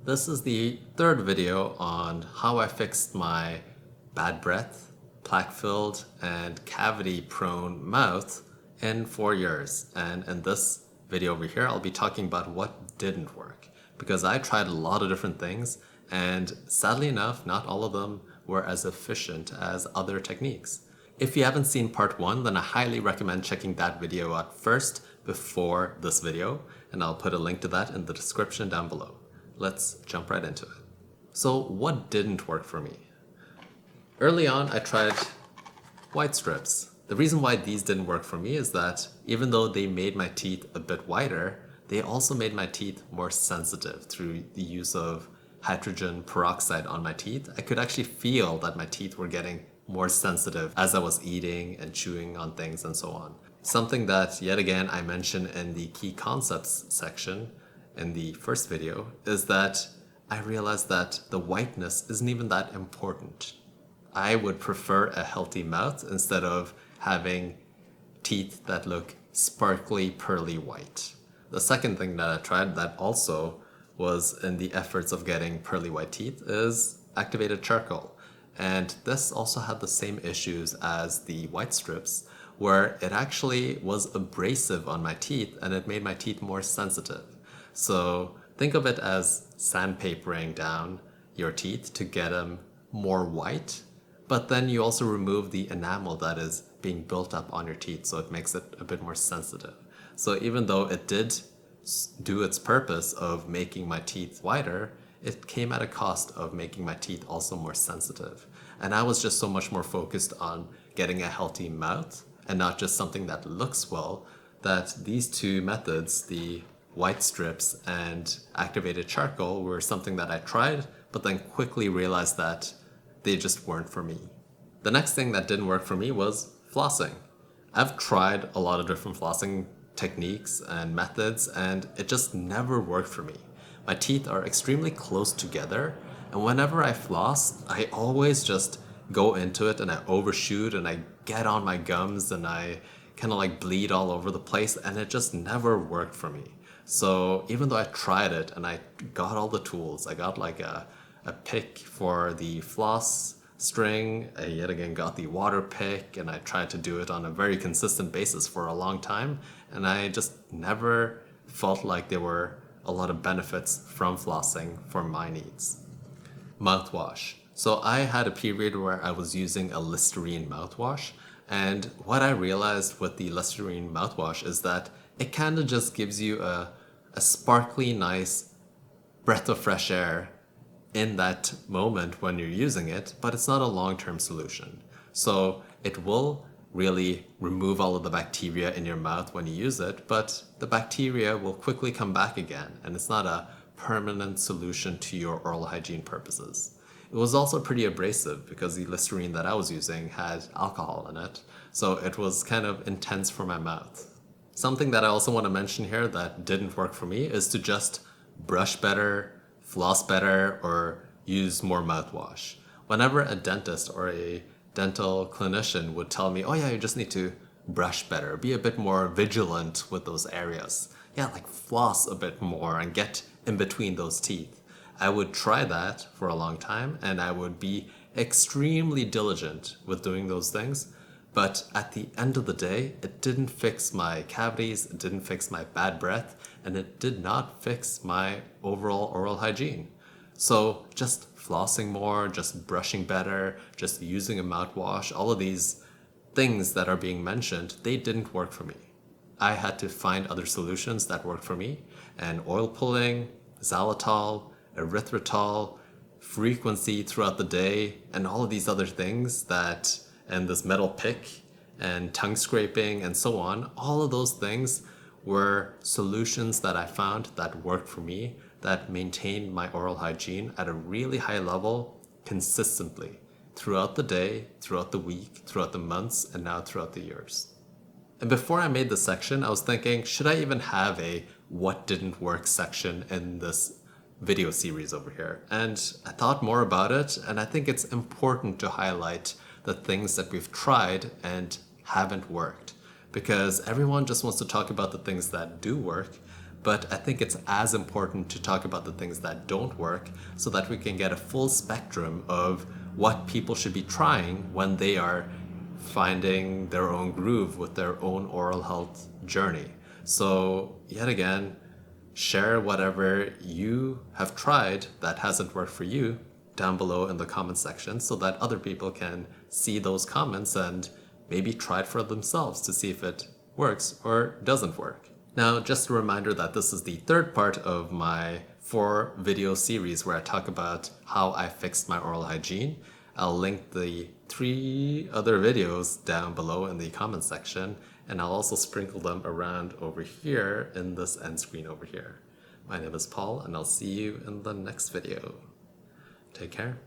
This is the third video on how I fixed my bad breath, plaque-filled, and cavity-prone mouth in 4 years. And in this video over here, I'll be talking about what didn't work. Because I tried a lot of different things, and sadly enough, not all of them were as efficient as other techniques. If you haven't seen part 1, then I highly recommend checking that video out first before this video, and I'll put a link to that in the description down below. Let's jump right into it. So what didn't work for me? Early on, I tried white strips. The reason why these didn't work for me is that even though they made my teeth a bit whiter, they also made my teeth more sensitive through the use of hydrogen peroxide on my teeth. I could actually feel that my teeth were getting more sensitive as I was eating and chewing on things and so on. Something that, yet again, I mentioned in the key concepts section in the first video is that I realized that the whiteness isn't even that important. I would prefer a healthy mouth instead of having teeth that look sparkly, pearly white. The second thing that I tried that also was in the efforts of getting pearly white teeth is activated charcoal. And this also had the same issues as the white strips, where it actually was abrasive on my teeth and it made my teeth more sensitive. So think of it as sandpapering down your teeth to get them more white, but then you also remove the enamel that is being built up on your teeth, so it makes it a bit more sensitive. So even though it did do its purpose of making my teeth whiter, it came at a cost of making my teeth also more sensitive. And I was just so much more focused on getting a healthy mouth and not just something that looks well, that these two methods, the white strips and activated charcoal, were something that I tried, but then quickly realized that they just weren't for me. The next thing that didn't work for me was flossing. I've tried a lot of different flossing techniques and methods, and it just never worked for me. My teeth are extremely close together, and whenever I floss, I always just go into it and I overshoot and I get on my gums and I kind of like bleed all over the place, and it just never worked for me. So even though I tried it and I got all the tools, I got like a pick for the floss string, I yet again got the water pick, and I tried to do it on a very consistent basis for a long time, and I just never felt like there were a lot of benefits from flossing for my needs. Mouthwash. So I had a period where I was using a Listerine mouthwash, and what I realized with the Listerine mouthwash is that it kind of just gives you a sparkly, nice breath of fresh air in that moment when you're using it, but it's not a long-term solution. So it will really remove all of the bacteria in your mouth when you use it, but the bacteria will quickly come back again, and it's not a permanent solution to your oral hygiene purposes. It was also pretty abrasive because the Listerine that I was using had alcohol in it, so it was kind of intense for my mouth. Something that I also want to mention here that didn't work for me is to just brush better, floss better, or use more mouthwash. Whenever a dentist or a dental clinician would tell me, oh yeah, you just need to brush better, be a bit more vigilant with those areas. Yeah, like floss a bit more and get in between those teeth. I would try that for a long time and I would be extremely diligent with doing those things. But at the end of the day, it didn't fix my cavities, it didn't fix my bad breath, and it did not fix my overall oral hygiene. So just flossing more, just brushing better, just using a mouthwash, all of these things that are being mentioned, they didn't work for me. I had to find other solutions that worked for me, and oil pulling, xylitol, erythritol, frequency throughout the day, and all of these other things that, and this metal pick and tongue scraping and so on, all of those things were solutions that I found that worked for me, that maintained my oral hygiene at a really high level consistently throughout the day, throughout the week, throughout the months, and now throughout the years. And before I made this section, I was thinking, should I even have a what didn't work section in this video series over here? And I thought more about it, and I think it's important to highlight the things that we've tried and haven't worked, because everyone just wants to talk about the things that do work, but I think it's as important to talk about the things that don't work so that we can get a full spectrum of what people should be trying when they are finding their own groove with their own oral health journey. So yet again, share whatever you have tried that hasn't worked for you down below in the comment section so that other people can see those comments and maybe try it for themselves to see if it works or doesn't work. Now, just a reminder that this is the third part of my 4-video series where I talk about how I fixed my oral hygiene. I'll link the 3 other videos down below in the comment section, and I'll also sprinkle them around over here in this end screen over here. My name is Paul, and I'll see you in the next video. Take care.